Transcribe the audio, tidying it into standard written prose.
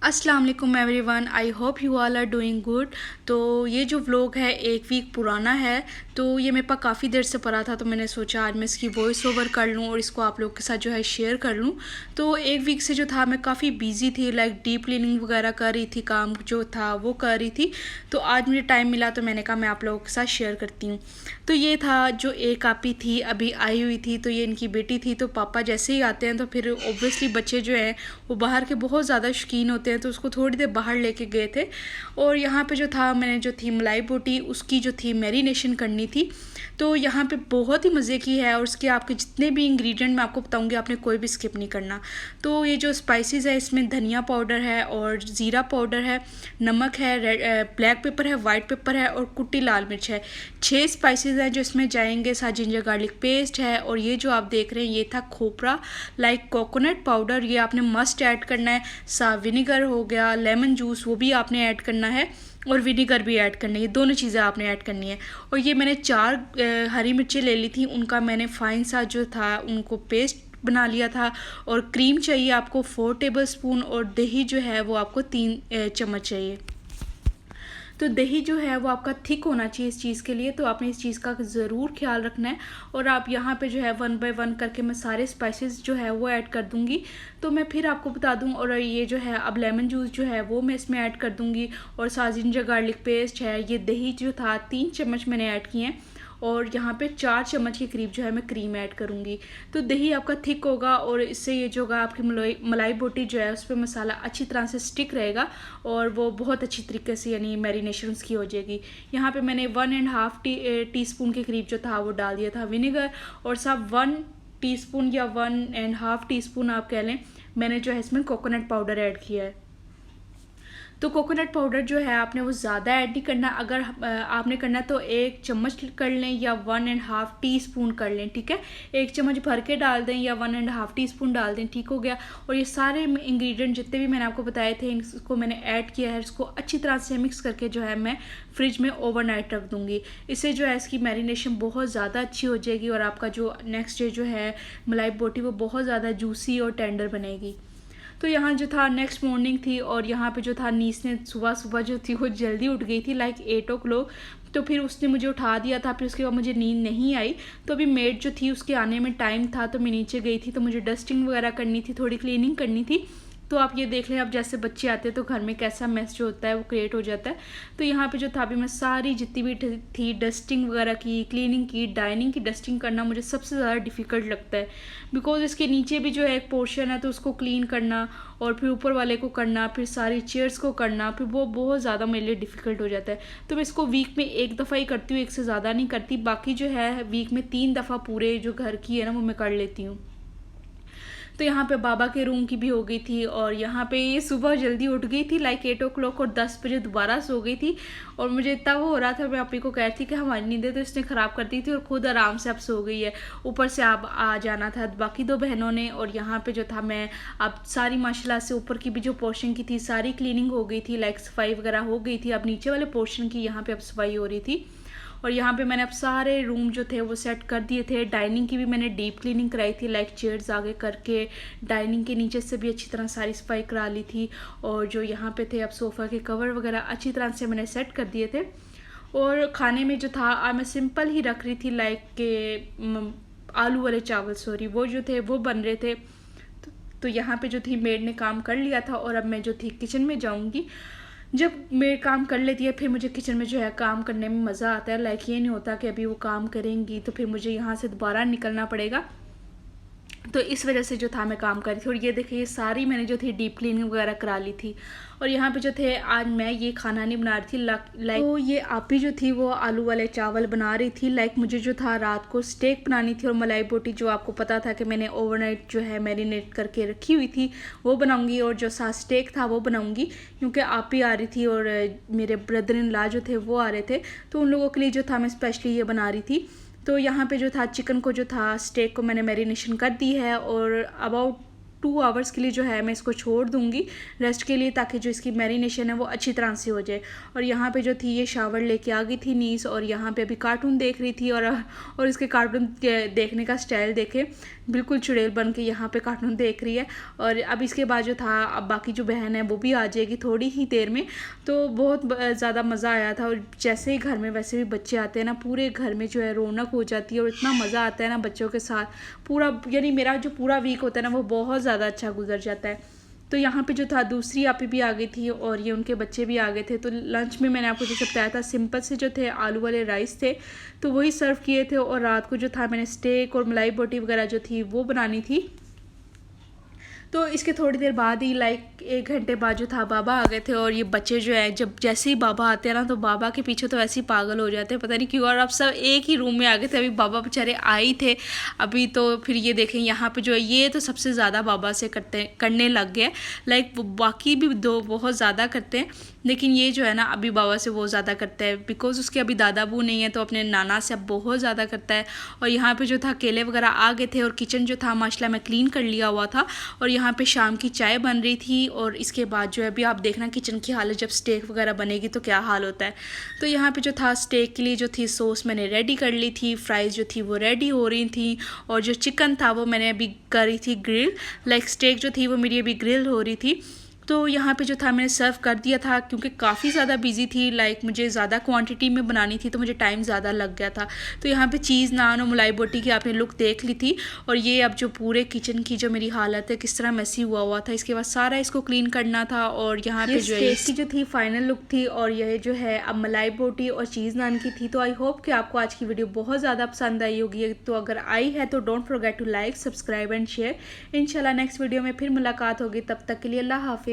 अस्सलाम वालेकुम everyone, I hope you all are doing good. तो ये जो व्लॉग है 1 वीक पुराना है। तो ये मेरे पास काफ़ी देर से पड़ा था, तो मैंने सोचा आज मैं इसकी वॉइस ओवर कर लूँ और इसको आप लोग के साथ जो है शेयर कर लूँ। तो 1 वीक से जो था मैं काफ़ी बिजी थी, लाइक डीप क्लीनिंग वगैरह कर रही थी, काम जो था वो कर रही थी। तो आज मुझे टाइम मिला तो मैंने कहा मैं आप लोगों के साथ शेयर करती हूँ। तो ये था जो एक आपी थी अभी आई हुई थी, तो ये इनकी बेटी थी। तो पापा जैसे ही आते हैं तो फिर ऑब्वियसली बच्चे जो हैं वो बाहर के बहुत ज़्यादा शौकीन होते हैं, तो उसको थोड़ी देर बाहर लेके गए थे। और यहाँ पे जो था मैंने जो थी मलाई बोटी उसकी जो थी मैरिनेशन करनी थी। तो यहाँ पे बहुत ही मज़े की है और उसके आपके जितने भी इंग्रेडिएंट मैं आपको बताऊँगी आपने कोई भी स्किप नहीं करना। तो ये जो स्पाइसेस है इसमें धनिया पाउडर है और ज़ीरा पाउडर है, नमक है, ब्लैक पेपर है, वाइट पेपर है और कुटी लाल मिर्च है। 6 स्पाइसेस हैं जो इसमें जाएंगे। साथ जिंजर गार्लिक पेस्ट है और ये जो आप देख रहे हैं ये था खोपरा, लाइक कोकोनट पाउडर, ये आपने मस्ट ऐड करना है। साथ विनेगर हो गया, लेमन जूस वो भी आपने ऐड करना है और विनेगर भी ऐड करनी है, दोनों चीज़ें आपने ऐड करनी है। और ये मैंने 4 हरी मिर्चें ले ली थी, उनका मैंने फाइन सा जो था उनको पेस्ट बना लिया था। और क्रीम चाहिए आपको 4 टेबल स्पून और दही जो है वो आपको 3 चम्मच चाहिए। तो दही जो है वो आपका थिक होना चाहिए इस चीज़ के लिए, तो आपने इस चीज़ का ज़रूर ख्याल रखना है। और आप यहाँ पे जो है 1 बाय 1 करके मैं सारे स्पाइसेस जो है वो ऐड कर दूँगी। तो मैं फिर आपको बता दूँ, और ये जो है अब लेमन जूस जो है वो मैं इसमें ऐड कर दूँगी। और साथ जिंजर गार्लिक पेस्ट है, ये दही जो था 3 चम्मच मैंने ऐड किए हैं। और यहाँ पे 4 चम्मच के करीब जो है मैं क्रीम ऐड करूँगी। तो दही आपका थिक होगा और इससे ये जो होगा आपकी मलाई बोटी जो है उस पर मसाला अच्छी तरह से स्टिक रहेगा और वो बहुत अच्छी तरीके से यानी मैरिनेशन उसकी हो जाएगी। यहाँ पे मैंने 1.5 टीस्पून के करीब जो था वो डाल दिया था विनेगर। और सब 1 टीस्पून या 1.5 टीस्पून आप कह लें, मैंने जो है इसमें कोकोनट पाउडर ऐड किया है। तो कोकोनट पाउडर जो है आपने वो ज़्यादा ऐड नहीं करना। अगर आपने करना तो 1 चम्मच कर लें या 1.5 टीस्पून कर लें, ठीक है। 1 चम्मच भर के डाल दें या 1.5 टीस्पून डाल दें, ठीक हो गया। और ये सारे इंग्रेडिएंट जितने भी मैंने आपको बताए थे इनको मैंने ऐड किया है। इसको अच्छी तरह से मिक्स करके जो है मैं फ्रिज में ओवरनाइट रख दूँगी। इससे जो है इसकी मैरिनेशन बहुत ज़्यादा अच्छी हो जाएगी और आपका जो नेक्स्ट डे जो है मलाई बोटी वो बहुत ज़्यादा जूसी और टेंडर बनेगी। तो यहाँ जो था नेक्स्ट मॉर्निंग थी और यहाँ पे जो था नीस ने सुबह सुबह जो थी वो जल्दी उठ गई थी, लाइक 8 o'clock। तो फिर उसने मुझे उठा दिया था, फिर उसके बाद मुझे नींद नहीं आई। तो अभी मेड जो थी उसके आने में टाइम था, तो मैं नीचे गई थी, तो मुझे डस्टिंग वगैरह करनी थी, थोड़ी क्लीनिंग करनी थी। तो आप ये देख लें, अब जैसे बच्चे आते हैं तो घर में कैसा मेस जो होता है वो क्रिएट हो जाता है। तो यहाँ पे जो था अभी मैं सारी जितनी भी थी डस्टिंग वगैरह की, क्लीनिंग की, डाइनिंग की डस्टिंग करना मुझे सबसे ज़्यादा डिफ़िकल्ट लगता है। बिकॉज इसके नीचे भी जो है एक पोर्शन है तो उसको क्लीन करना और फिर ऊपर वाले को करना, फिर सारी चेयर्स को करना, फिर वो बहुत ज़्यादा मेरे लिए डिफ़िकल्ट हो जाता है। तो मैं इसको वीक में 1 दफ़ा ही करती हूँ, 1 से ज़्यादा नहीं करती। बाकी जो है वीक में 3 दफ़ा पूरे जो घर की है ना वो मैं कर लेती हूँ। तो यहाँ पे बाबा के रूम की भी हो गई थी और यहाँ पे ये सुबह जल्दी उठ गई थी, लाइक 8 o'clock, और 10 बजे दोबारा सो गई थी। और मुझे इतना वो हो रहा था, मैं अपनी को कह रही थी कि हमारी नींदें तो इसने ख़राब कर दी थी और खुद आराम से अब सो गई है। ऊपर से अब आ जाना था बाकी 2 बहनों ने। और यहाँ पे जो था मैं अब सारी माशाल्लाह से ऊपर की भी जो पोर्शन की थी सारी क्लीनिंग हो गई थी, लाइक सफाई वगैरह हो गई थी। अब नीचे वाले पोर्शन की यहाँ पे अब सफाई हो रही थी। और यहाँ पे मैंने अब सारे रूम जो थे वो सेट कर दिए थे। डाइनिंग की भी मैंने डीप क्लीनिंग कराई थी, लाइक चेयर्स आगे करके डाइनिंग के नीचे से भी अच्छी तरह सारी सफाई करा ली थी। और जो यहाँ पे थे अब सोफ़ा के कवर वगैरह अच्छी तरह से मैंने सेट कर दिए थे। और खाने में जो था आज मैं सिंपल ही रख रही थी, लाइक के आलू वाले चावल, सॉरी, वो जो थे वो बन रहे थे। तो यहाँ पे जो थी मेड ने काम कर लिया था और अब मैं जो थी किचन में जाऊँगी। जब मेड काम कर लेती है फिर मुझे किचन में जो है काम करने में मज़ा आता है, लाइक ये नहीं होता कि अभी वो काम करेंगी तो फिर मुझे यहाँ से दोबारा निकलना पड़ेगा। तो इस वजह से जो था मैं काम कर रही थी। और ये देखिए ये सारी मैंने जो थी डीप क्लीनिंग वगैरह करा ली थी। और यहाँ पे जो थे आज मैं ये खाना नहीं बना रही थी, लाइक तो ये आपी जो थी वो आलू वाले चावल बना रही थी। लाइक मुझे जो था रात को स्टेक बनानी थी और मलाई बोटी जो आपको पता था कि मैंने ओवरनाइट जो है मैरिनेट करके रखी हुई थी वो बनाऊंगी। और जो साथ स्टेक था वो बनाऊंगी क्योंकि आपी आ रही थी और मेरे ब्रदर इन लॉ जो थे वो आ रहे थे, तो उन लोगों के लिए जो था मैं स्पेशली ये बना रही थी। तो यहाँ पे जो था चिकन को जो था स्टेक को मैंने मैरिनेशन कर दी है और अबाउट 2 आवर्स के लिए जो है मैं इसको छोड़ दूँगी रेस्ट के लिए, ताकि जो इसकी मैरिनेशन है वो अच्छी तरह से हो जाए। और यहाँ पे जो थी ये शावर लेके आ गई थी नीस और यहाँ पे अभी कार्टून देख रही थी। और इसके कार्टून देखने का स्टाइल देखे, बिल्कुल चुड़ैल बन के यहाँ पे कार्टून देख रही है। और अब इसके बाद जो था, अब बाकी जो बहन है वो भी आ जाएगी थोड़ी ही देर में। तो बहुत ज़्यादा मज़ा आया था। और जैसे ही घर में वैसे भी बच्चे आते हैं ना, पूरे घर में जो है रौनक हो जाती है और इतना मज़ा आता है ना बच्चों के साथ। पूरा यानी मेरा जो पूरा वीक होता है ना वो बहुत ज़्यादा अच्छा गुजर जाता है। तो यहाँ पे जो था दूसरी आपी भी आ गई थी और ये उनके बच्चे भी आ गए थे। तो लंच में मैंने आपको जैसे बताया था, सिंपल से जो थे आलू वाले राइस थे तो वही सर्व किए थे। और रात को जो था मैंने स्टेक और मलाई बोटी वगैरह जो थी वो बनानी थी। तो इसके थोड़ी देर बाद ही, लाइक 1 घंटे बाद जो था बाबा आ गए थे। और ये बच्चे जो है जब जैसे ही बाबा आते हैं ना तो बाबा के पीछे तो ऐसे ही पागल हो जाते हैं, पता नहीं क्यों। और अब सब एक ही रूम में आ गए थे। अभी बाबा बेचारे आए ही थे अभी। तो फिर ये देखें यहाँ पे जो है ये तो सबसे ज़्यादा बाबा से करने लग गए। लाइक बाकी भी 2 बहुत ज़्यादा करते हैं, लेकिन ये जो है ना अभी बाबा से वो ज़्यादा करता है। बिकॉज उसके अभी दादा बू नहीं है तो अपने नाना से अब बहुत ज़्यादा करता है। और यहाँ पे जो था केले वगैरह आ गए थे और किचन जो था माशाल्लाह मैं क्लीन कर लिया हुआ था। और यहाँ पे शाम की चाय बन रही थी। और इसके बाद जो है अभी आप देखना किचन की हालत, जब स्टेक वगैरह बनेगी तो क्या हाल होता है। तो यहाँ पे जो था स्टेक के लिए जो थी सॉस मैंने रेडी कर ली थी, फ्राइज़ जो थी वो रेडी हो रही थी। और जो चिकन था वो मैंने अभी करी थी ग्रिल। लाइक स्टेक जो थी वो मेरी अभी ग्रिल हो रही थी। तो यहाँ पे जो था मैंने सर्व कर दिया था, क्योंकि काफ़ी ज़्यादा बिजी थी। लाइक मुझे ज़्यादा क्वांटिटी में बनानी थी तो मुझे टाइम ज़्यादा लग गया था। तो यहाँ पे चीज़ नान और मलाई बोटी की आपने लुक देख ली थी। और ये अब जो पूरे किचन की जो मेरी हालत है किस तरह मैसी हुआ था, इसके बाद सारा इसको क्लीन करना था। और यहाँ पे जो है इसकी जो थी फाइनल लुक थी। और यह जो है अब मलाई बोटी और चीज़ नान की थी। तो आई होप कि आपको आज की वीडियो बहुत ज़्यादा पसंद आई होगी। तो अगर आई है तो don't forget to like, subscribe and share. इंशाल्लाह नेक्स्ट वीडियो में फिर मुलाकात होगी, तब तक के लिए अल्लाह हाफिज़।